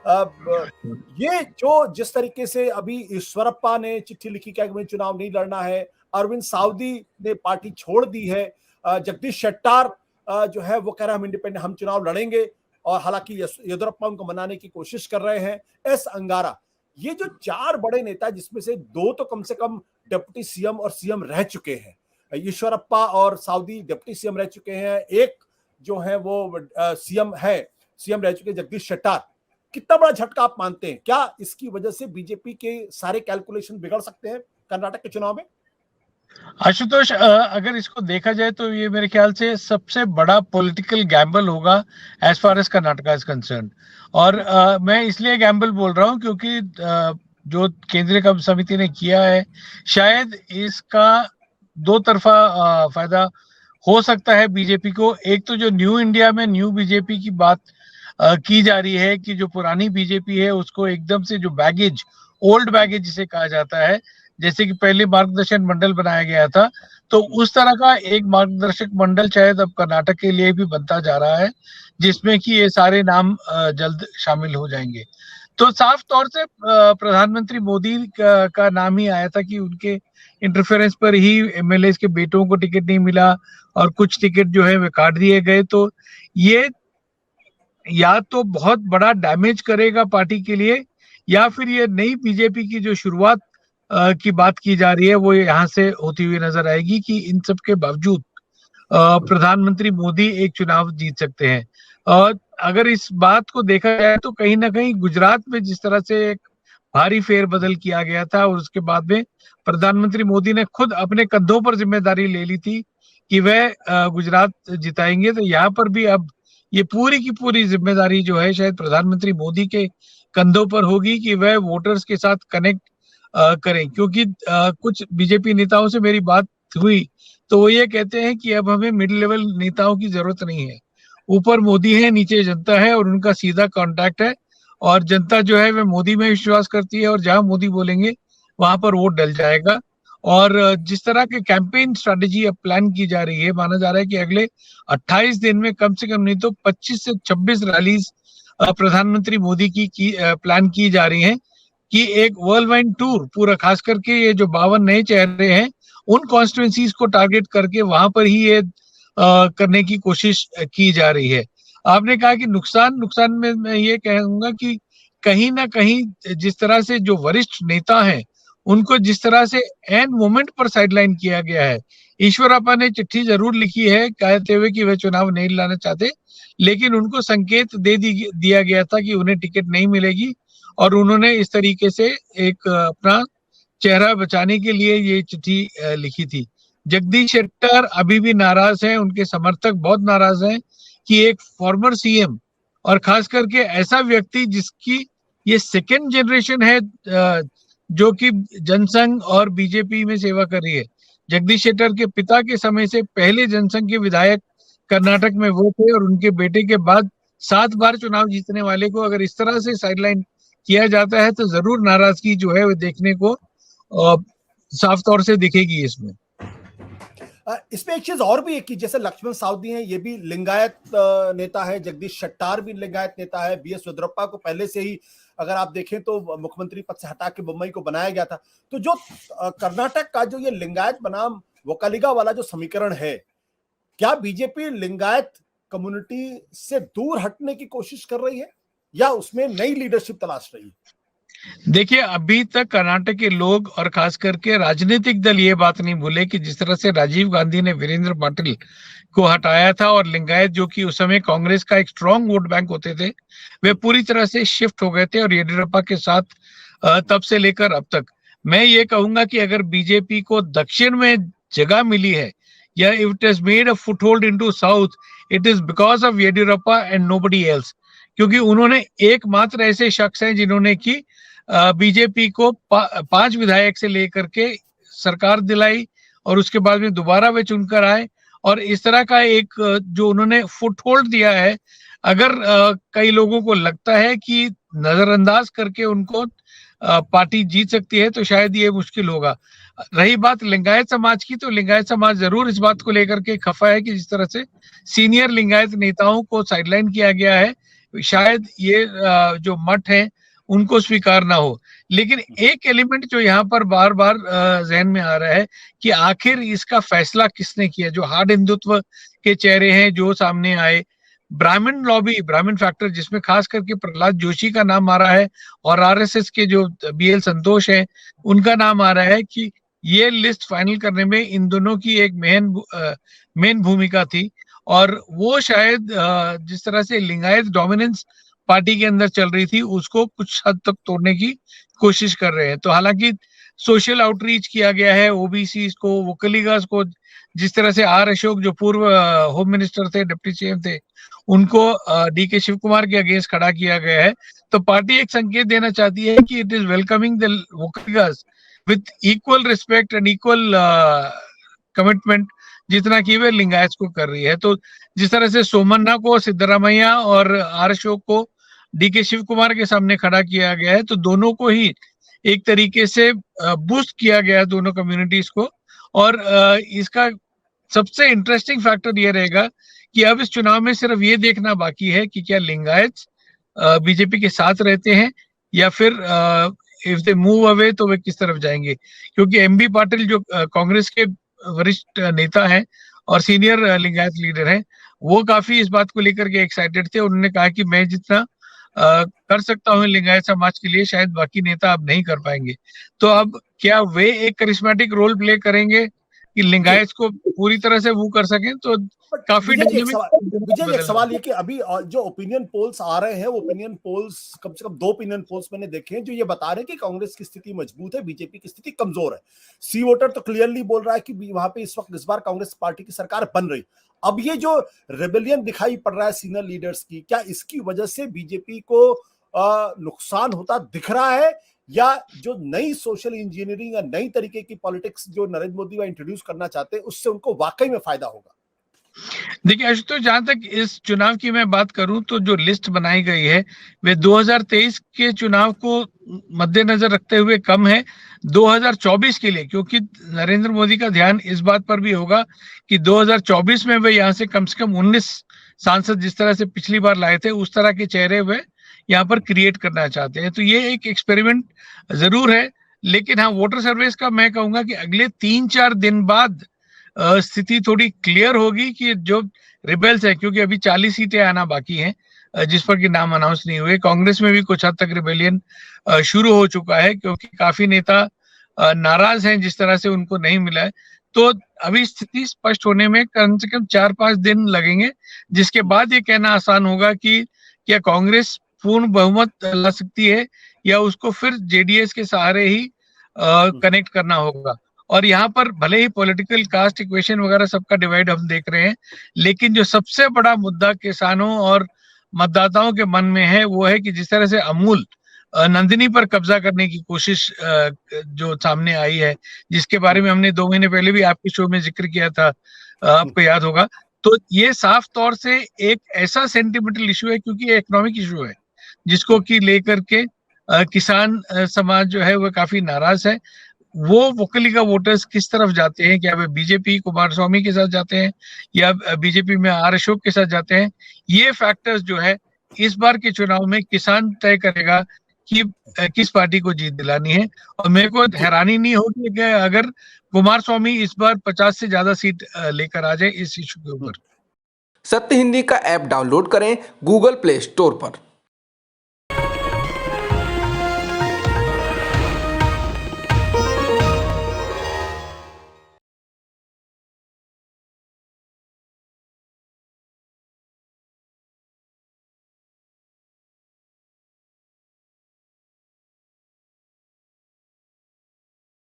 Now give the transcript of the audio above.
ये जो जिस तरीके से अभी ईश्वरप्पा ने चिट्ठी लिखी कि मुझे चुनाव नहीं लड़ना है, अरविंद सावदी ने पार्टी छोड़ दी है, जगदीश शेट्टार जो है वो कह रहा है हम इंडिपेंडेंट, हम चुनाव लड़ेंगे, और हालांकि येदियुरप्पा उनको मनाने की कोशिश कर रहे हैं। एस अंगारा, ये जो चार बड़े नेता जिसमें से दो तो कम से कम डिप्टी सीएम और सीएम रह चुके हैं, ईश्वरप्पा और सावदी डिप्टी सीएम रह चुके हैं, एक जो है वो सीएम रह चुके जगदीश शेट्टार। कितना बड़ा झटका आप मानते हैं? क्या इसकी वजह से बीजेपी के सारे कैलकुलेशन बिगड़ सकते हैं कर्नाटक के चुनाव में? आशुतोष, अगर इसको देखा जाए तो ये मेरे ख्याल से सबसे बड़ा पॉलिटिकल गैम्बल होगा as far as Karnataka is concern. और मैं इसलिए गैम्बल बोल रहा हूँ क्योंकि जो केंद्रीय समिति ने किया है, शायद इसका दो तरफा फायदा हो सकता है बीजेपी को। एक तो जो न्यू इंडिया में न्यू बीजेपी की बात की जा रही है कि जो पुरानी बीजेपी है उसको एकदम से जो बैगेज, ओल्ड बैगेज जिसे कहा जाता है, जैसे कि पहले मार्गदर्शक मंडल बनाया गया था, तो उस तरह का एक मार्गदर्शक मंडल शायद अब कर्नाटक के लिए भी बनता जा रहा है, जिसमें कि ये सारे नाम जल्द शामिल हो जाएंगे। तो साफ तौर से प्रधानमंत्री मोदी का नाम ही आया था कि उनके इंटरफेरेंस पर ही एमएलए के बेटों को टिकट नहीं मिला और कुछ टिकट जो है वे काट दिए गए। तो ये या तो बहुत बड़ा डैमेज करेगा पार्टी के लिए, या फिर ये नई बीजेपी की जो शुरुआत की बात की जा रही है वो यहाँ से होती हुई नजर आएगी कि इन सब के बावजूद प्रधानमंत्री मोदी एक चुनाव जीत सकते हैं। और अगर इस बात को देखा जाए तो कहीं ना कहीं गुजरात में जिस तरह से एक भारी फेरबदल किया गया था और उसके बाद में प्रधानमंत्री मोदी ने खुद अपने कंधों पर जिम्मेदारी ले ली थी कि वह गुजरात जिताएंगे, तो यहाँ पर भी अब ये पूरी की पूरी जिम्मेदारी जो है शायद प्रधानमंत्री मोदी के कंधों पर होगी कि वह वोटर्स के साथ कनेक्ट करें। क्योंकि कुछ बीजेपी नेताओं से मेरी बात हुई तो वो ये कहते हैं कि अब हमें मिड लेवल नेताओं की जरूरत नहीं है, ऊपर मोदी है, नीचे जनता है और उनका सीधा कांटेक्ट है, और जनता जो है वह मोदी में विश्वास करती है और जहां मोदी बोलेंगे वहां पर वोट डल जाएगा। और जिस तरह के कैंपेन स्ट्रेटेजी अब प्लान की जा रही है, माना जा रहा है कि अगले 28 दिन में कम से कम नहीं तो 25 से 26 रैलीज प्रधानमंत्री मोदी की प्लान की जा रही हैं कि एक वर्ल्ड वाइड टूर पूरा, खास करके ये जो 52 नए चेहरे हैं उन कॉन्स्टिट्यूएंसीज को टारगेट करके वहां पर ही ये करने की कोशिश की जा रही है। आपने कहा कि नुकसान में मैं ये कहूंगा कि कहीं ना कहीं जिस तरह से जो वरिष्ठ नेता हैं उनको जिस तरह से एन मोमेंट पर साइडलाइन किया गया है। ईश्वरप्पा ने चिट्ठी जरूर लिखी है कहते हुए कि वे चुनाव नहीं लड़ना चाहते, लेकिन उनको संकेत दिया गया था कि उन्हें टिकट नहीं मिलेगी और उन्होंने इस तरीके से एक अपना चेहरा बचाने के लिए ये चिट्ठी लिखी थी। जगदीश शेट्टर अभी भी नाराज हैं, उनके समर्थक बहुत नाराज हैं कि एक फॉर्मर सीएम और खास करके ऐसा व्यक्ति जिसकी ये सेकेंड जनरेशन है जो कि जनसंघ और बीजेपी में सेवा कर रही है। जगदीश शेट्टर के पिता के समय से पहले जनसंघ के विधायक कर्नाटक में वो थे और उनके बेटे के बाद 7 बार चुनाव जीतने वाले को अगर इस तरह से साइडलाइन किया जाता है तो जरूर नाराजगी जो है वो देखने को साफ तौर से दिखेगी इसमें। इसमें एक चीज और भी है कि जैसे लक्ष्मण सावदी हैं, ये भी लिंगायत नेता है, जगदीश शेट्टार भी लिंगायत नेता है, बीएस येदियुरप्पा को पहले से ही अगर आप देखें तो मुख्यमंत्री पद से हटा के मुंबई को बनाया गया था। तो जो कर्नाटक का जो ये लिंगायत बनाम वोकालिगा वाला जो समीकरण है, क्या बीजेपी लिंगायत कम्युनिटी से दूर हटने की कोशिश कर रही है या उसमें नई लीडरशिप तलाश रही है? देखिए, अभी तक कर्नाटक के लोग और खास करके राजनीतिक दल ये बात नहीं भूले कि जिस तरह से राजीव गांधी ने वीरेंद्र पाटिल को हटाया था और लिंगायत जो कि उस समय कांग्रेस का एक स्ट्रॉन्ग वोट बैंक होते थे वे पूरी तरह से शिफ्ट हो गए थे और येदियुरप्पा के साथ तब से लेकर अब तक मैं ये कहूंगा कि अगर बीजेपी को दक्षिण में जगह मिली है या it has made a foothold into south, it is because of Yediyurappa and nobody else. क्योंकि उन्होंने एकमात्र ऐसे शख्स हैं जिन्होंने की बीजेपी को 5 विधायक से लेकर के सरकार दिलाई और उसके बाद में दोबारा वे चुनकर आए और इस तरह का एक जो उन्होंने फुटहोल्ड दिया है। अगर कई लोगों को लगता है कि नजरअंदाज करके उनको पार्टी जीत सकती है तो शायद ये मुश्किल होगा। रही बात लिंगायत समाज की, तो लिंगायत समाज जरूर इस बात को लेकर के खफा है कि जिस तरह से सीनियर लिंगायत नेताओं को साइडलाइन किया गया है, शायद ये जो मठ है उनको स्वीकार ना हो। लेकिन एक एलिमेंट जो यहाँ पर बार बार जहन में आ रहा है कि आखिर इसका फैसला किसने किया। जो हार्ड हिंदुत्व के चेहरे हैं जो सामने आए, ब्राह्मण लॉबी, ब्राह्मण फैक्टर जिसमें खास करके प्रहलाद जोशी का नाम आ रहा है और आरएसएस के जो बीएल संतोष है उनका नाम आ रहा है कि ये लिस्ट फाइनल करने में इन दोनों की एक मेन भूमिका थी। और वो शायद जिस तरह से लिंगायत डोमिनेंस पार्टी के अंदर चल रही थी उसको कुछ हद तक तोड़ने की कोशिश कर रहे हैं। तो हालांकि सोशल आउटरीच किया गया है, ओबीसी को, वोकलिगास को, जिस तरह से आर अशोक जो पूर्व होम मिनिस्टर थे, डिप्टी सीएम थे, उनको डीके शिव कुमार के अगेंस्ट खड़ा किया गया है। तो पार्टी एक संकेत देना चाहती है कि it is welcoming the Vokkaligas with equal respect and equal commitment जितना कि वे लिंगायत को कर रही है। तो जिस तरह से सोमन्ना को सिद्धरामैया और आर अशोक को डीके शिव कुमार के सामने खड़ा किया गया है, तो दोनों को ही एक तरीके से बूस्ट किया गया है, दोनों कम्युनिटीज को। और इसका सबसे इंटरेस्टिंग फैक्टर ये रहेगा कि अब इस चुनाव में सिर्फ ये देखना बाकी है कि क्या लिंगायत बीजेपी के साथ रहते हैं या फिर इफ दे मूव अवे तो वे किस तरफ जाएंगे। क्योंकि एमबी पाटिल जो कांग्रेस के वरिष्ठ नेता हैं और सीनियर लिंगायत लीडर हैं, वो काफी इस बात को लेकर के एक्साइटेड थे। उन्होंने कहा कि मैं जितना कर सकता हूँ लिंगायत समाज के लिए शायद बाकी नेता अब नहीं कर पाएंगे। तो अब क्या वे एक करिश्मेटिक रोल प्ले करेंगे कि लिंगायत को पूरी तरह से वो कर सकें? तो काफी विजय, एक सवाल ये कि अभी जो ओपिनियन पोल्स आ रहे हैं, वो ओपिनियन पोल्स कम से कम 2 ओपिनियन पोल्स मैंने देखे हैं जो ये बता रहे हैं कि कांग्रेस की स्थिति मजबूत है, बीजेपी की स्थिति कमजोर है। सी वोटर तो क्लियरली बोल रहा है कि वहां पे इस वक्त इस बार कांग्रेस पार्टी की सरकार बन रही। अब ये जो रेबेलियन दिखाई पड़ रहा है सीनियर लीडर्स की, क्या इसकी वजह से बीजेपी को नुकसान होता दिख रहा है, या जो नई सोशल इंजीनियरिंग या नई तरीके की पॉलिटिक्स जो नरेंद्र मोदी वह इंट्रोड्यूस करना चाहते हैं उससे उनको वाकई में फायदा होगा? देखिए आशुतोष, जहां तक इस चुनाव की मैं बात करूं तो जो लिस्ट बनाई गई है वे 2023 के चुनाव को मद्देनजर रखते हुए कम है 2024 के लिए, क्योंकि नरेंद्र मोदी का ध्यान इस बात पर भी होगा कि 2024 में वे यहाँ से कम 19 सांसद जिस तरह से पिछली बार लाए थे उस तरह के चेहरे वे यहाँ पर क्रिएट करना चाहते हैं। तो ये एक एक्सपेरिमेंट जरूर है। लेकिन हाँ, वोटर सर्वेस का मैं कहूंगा कि अगले 3-4 दिन बाद स्थिति थोड़ी क्लियर होगी कि जो रिबेल्स है, क्योंकि अभी 40 सीटें आना बाकी हैं जिस पर कि नाम अनाउंस नहीं हुए। कांग्रेस में भी कुछ हद तक रिबेलियन शुरू हो चुका है क्योंकि काफी नेता नाराज हैं जिस तरह से उनको नहीं मिला है। तो अभी स्थिति स्पष्ट होने में कम से कम 4-5 दिन लगेंगे, जिसके बाद ये कहना आसान होगा कि क्या कांग्रेस पूर्ण बहुमत ला सकती है या उसको फिर जेडीएस के सहारे ही कनेक्ट करना होगा। और यहाँ पर भले ही पॉलिटिकल कास्ट इक्वेशन वगैरह सबका डिवाइड हम देख रहे हैं, लेकिन जो सबसे बड़ा मुद्दा किसानों और मतदाताओं के मन में है वो है कि जिस तरह से अमूल नंदिनी पर कब्जा करने की कोशिश जो सामने आई है, जिसके बारे में हमने 2 महीने पहले भी आपके शो में जिक्र किया था, आपको याद होगा। तो ये साफ तौर से एक ऐसा सेंटिमेंटल इशू है क्योंकि इकोनॉमिक इशू है जिसको कि लेकर के किसान समाज जो है वो काफी नाराज है। वो वोकलिगा वोटर्स किस तरफ जाते हैं, क्या वे बीजेपी कुमारस्वामी के साथ जाते हैं या बीजेपी में आर अशोक के साथ जाते हैं, ये फैक्टर्स जो है इस बार के चुनाव में किसान तय करेगा कि किस पार्टी को जीत दिलानी है। और मेरे को हैरानी नहीं होगी कि अगर कुमारस्वामी इस बार 50 से ज्यादा सीट लेकर आ जाए इस इशू के ऊपर। सत्य हिंदी का ऐप डाउनलोड करें गूगल प्ले स्टोर पर।